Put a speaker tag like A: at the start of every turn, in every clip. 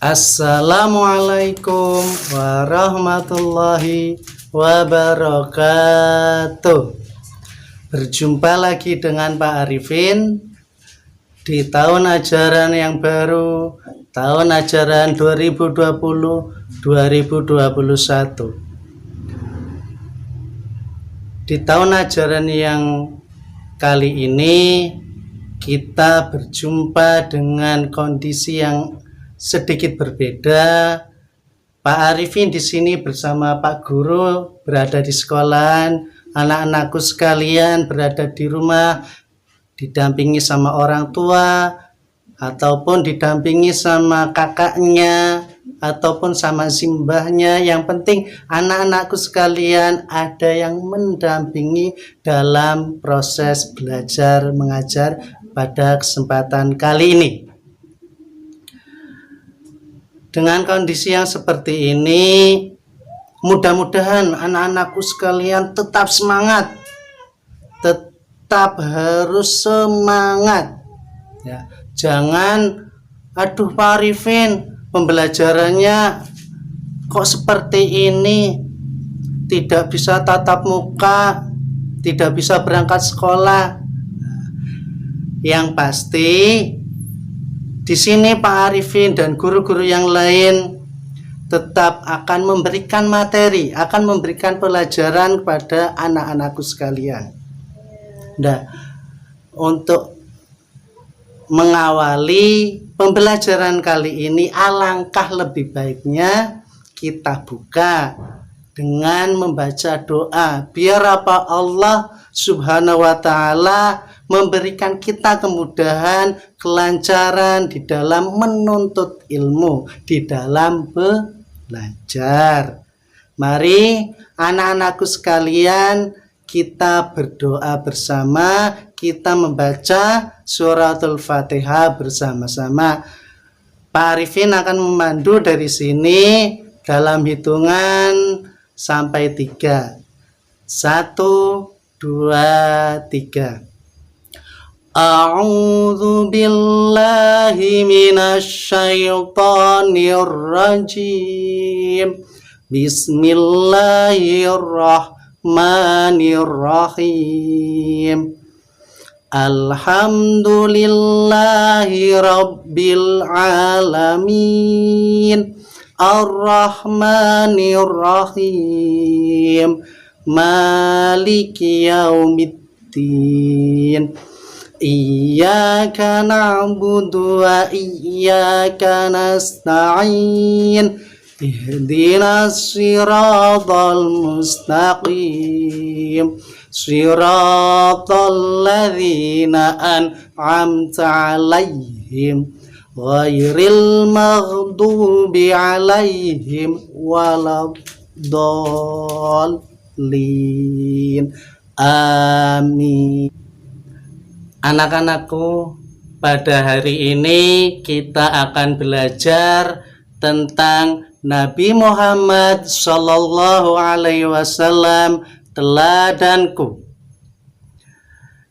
A: Assalamualaikum warahmatullahi wabarakatuh. Berjumpa lagi dengan Pak Arifin di tahun ajaran yang baru, tahun ajaran 2020-2021. Di tahun ajaran yang kali ini kita berjumpa dengan kondisi yang sedikit berbeda. Pak Arifin di sini bersama Pak Guru berada di sekolahan, anak-anakku sekalian berada di rumah, didampingi sama orang tua, ataupun didampingi sama kakaknya, ataupun sama simbahnya. Yang penting anak-anakku sekalian ada yang mendampingi dalam proses belajar mengajar pada kesempatan kali ini. Dengan kondisi yang seperti ini, mudah-mudahan anak-anakku sekalian tetap semangat, tetap harus semangat. Ya, jangan, aduh Pak Arifin, pembelajarannya kok seperti ini, tidak bisa tatap muka, tidak bisa berangkat sekolah. Yang pasti di sini Pak Arifin dan guru-guru yang lain tetap akan memberikan materi, akan memberikan pelajaran kepada anak-anakku sekalian. Nah, untuk mengawali pembelajaran kali ini, alangkah lebih baiknya kita buka dengan membaca doa. Biar apa? Allah Subhanahu wa Ta'ala memberikan kita kemudahan, kelancaran di dalam menuntut ilmu, di dalam belajar. Mari anak-anakku sekalian, kita berdoa bersama, kita membaca suratul Fatihah bersama-sama. Pak Arifin akan memandu dari sini dalam hitungan sampai 3. 1, 2, 3. A'udzu billahi minasyaitonir rajim. Bismillahirrahmanirrahim. Alhamdulillahi rabbil alamin. Ar-Rahmanir-Rahim. Maliki yaumiddin. Iyyaka na'budu wa iyyaka nasta'in. Ihdinas siratal mustaqim. Siratal ladzina an'amta 'alaihim ghairil maghdubi 'alaihim waladdallin. Amin. Anak-anakku, pada hari ini kita akan belajar tentang Nabi Muhammad Sallallahu Alaihi Wasallam, teladanku.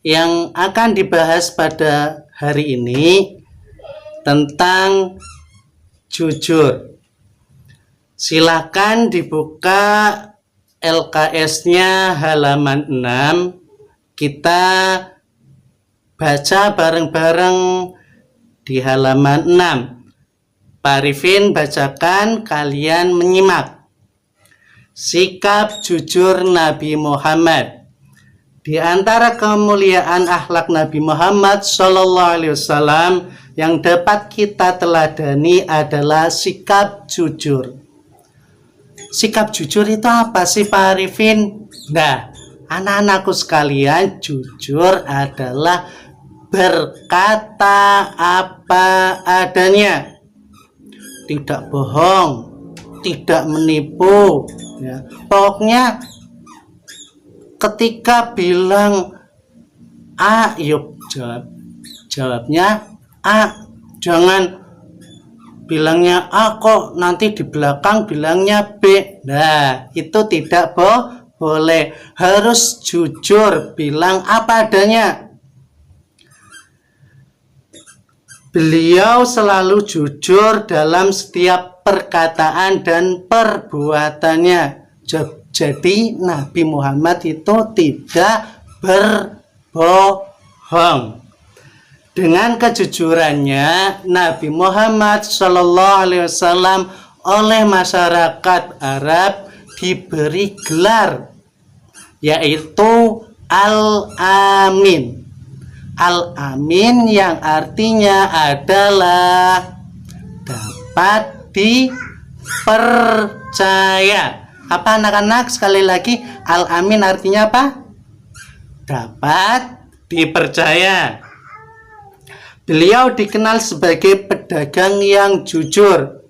A: Yang akan dibahas pada hari ini tentang jujur. Silakan dibuka LKS-nya halaman 6. Kita baca bareng-bareng di halaman 6. Pak Arifin bacakan, kalian menyimak. Sikap jujur Nabi Muhammad. Di antara kemuliaan akhlak Nabi Muhammad Sallallahu Alaihi Wasallam yang dapat kita teladani adalah sikap jujur. Sikap jujur itu apa sih Pak Arifin? Nah, anak-anakku sekalian, jujur adalah berkata apa adanya, tidak bohong, tidak menipu, ya. Pokoknya ketika bilang A, yuk jawabnya A. Jangan bilangnya A kok nanti di belakang bilangnya B. Nah, itu tidak boleh. Harus jujur, bilang apa adanya. Beliau selalu jujur dalam setiap perkataan dan perbuatannya. Jadi Nabi Muhammad itu tidak berbohong. Dengan kejujurannya, Nabi Muhammad SAW oleh masyarakat Arab diberi gelar, yaitu Al-Amin. Al-Amin yang artinya adalah dapat dipercaya. Apa anak-anak? Sekali lagi, Al-Amin artinya apa? Dapat dipercaya. Beliau dikenal sebagai pedagang yang jujur.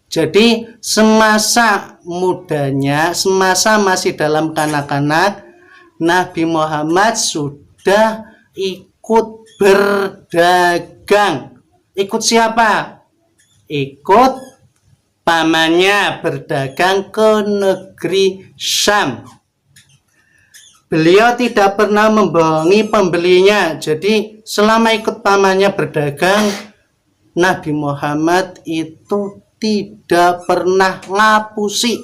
A: Jadi semasa mudanya, semasa masih dalam kanak-kanak, Nabi Muhammad sudah ikut berdagang. Ikut siapa? Ikut pamannya berdagang ke negeri Syam. Beliau tidak pernah membohongi pembelinya. Jadi selama ikut pamannya berdagang, Nabi Muhammad itu tidak pernah ngapusi,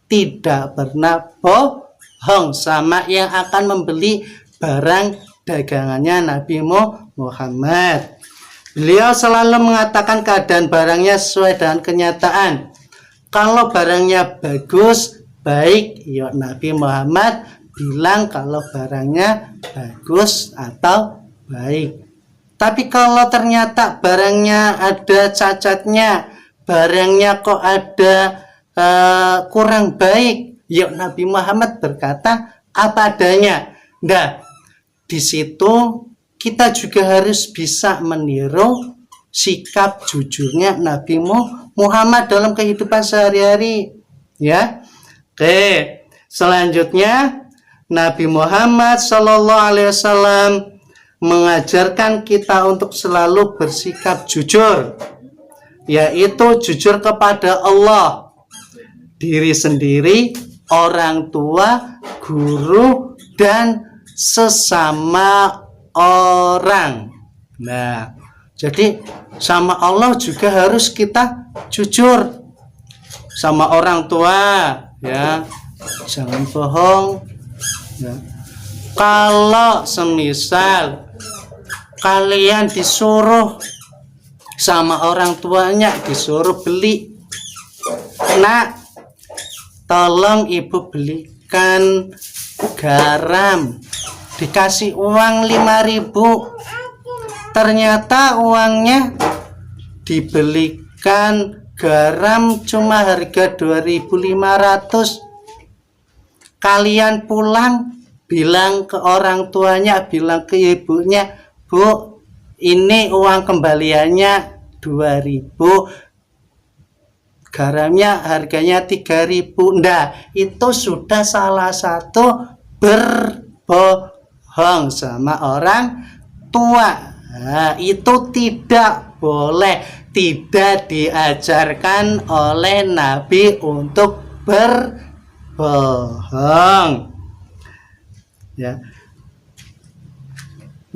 A: tidak pernah bohong sama yang akan membeli barang dagangannya Nabi Muhammad. Beliau selalu mengatakan keadaan barangnya sesuai dengan kenyataan. Kalau barangnya bagus, baik, ya Nabi Muhammad bilang kalau barangnya bagus atau baik. Tapi kalau ternyata barangnya ada cacatnya, barangnya kok ada kurang baik, ya Nabi Muhammad berkata apa adanya. Nah, di situ kita juga harus bisa meniru sikap jujurnya Nabi Muhammad dalam kehidupan sehari-hari, ya. Oke, selanjutnya Nabi Muhammad SAW mengajarkan kita untuk selalu bersikap jujur, yaitu jujur kepada Allah, diri sendiri, orang tua, guru, dan sesama orang. Nah, jadi sama Allah juga harus kita jujur. Sama orang tua, ya, jangan bohong. Ya. Kalau semisal kalian disuruh sama orang tuanya, disuruh beli, nak, tolong ibu belikan garam, dikasih uang 5.000, ternyata uangnya dibelikan garam cuma harga 2.500. Kalian pulang bilang ke orang tuanya, bilang ke ibunya, Bu, ini uang kembaliannya 2.000, garamnya harganya 3.000. Nah, itu sudah salah satu berbohong sama orang tua. Nah, itu tidak boleh, tidak diajarkan oleh Nabi untuk berbohong. Ya.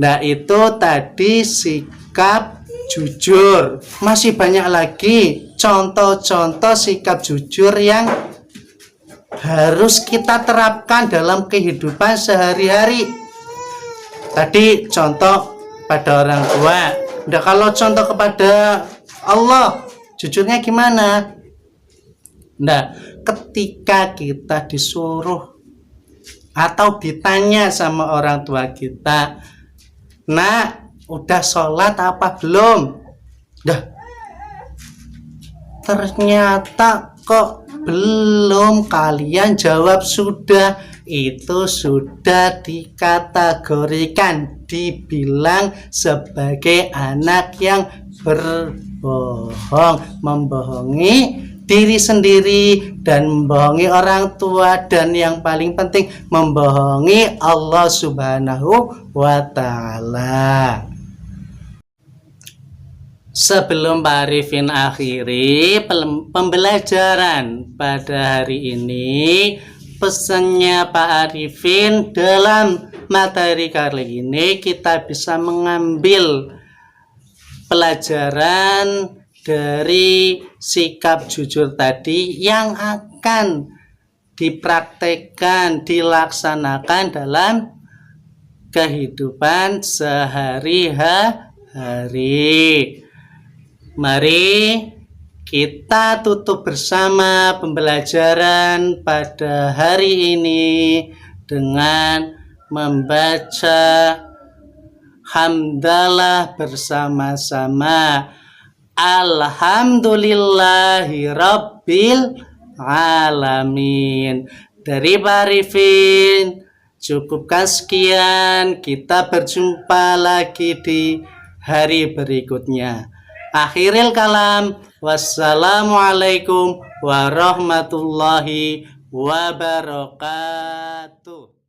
A: Nah, itu tadi sikap jujur. Masih banyak lagi contoh-contoh sikap jujur yang harus kita terapkan dalam kehidupan sehari-hari. Tadi contoh pada orang tua. Udah, kalau contoh kepada Allah, jujurnya gimana? Nah, ketika kita disuruh atau ditanya sama orang tua kita, nah, udah sholat apa belum? Dah, ternyata kok belum, kalian jawab sudah, itu sudah dikategorikan, dibilang sebagai anak yang berbohong, membohongi diri sendiri dan membohongi orang tua, dan yang paling penting membohongi Allah Subhanahu wa Ta'ala. Sebelum Pak Arifin akhiri pembelajaran pada hari ini, pesannya Pak Arifin dalam materi kali ini kita bisa mengambil pelajaran dari sikap jujur tadi yang akan dipraktekkan, dilaksanakan dalam kehidupan sehari-hari. Mari kita tutup bersama pembelajaran pada hari ini dengan membaca hamdalah bersama-sama. Alhamdulillahi Rabbil Alamin. Dari Pak Arifin, cukupkan sekian. Kita berjumpa lagi di hari berikutnya. Akhiril kalam. Wassalamualaikum warahmatullahi wabarakatuh.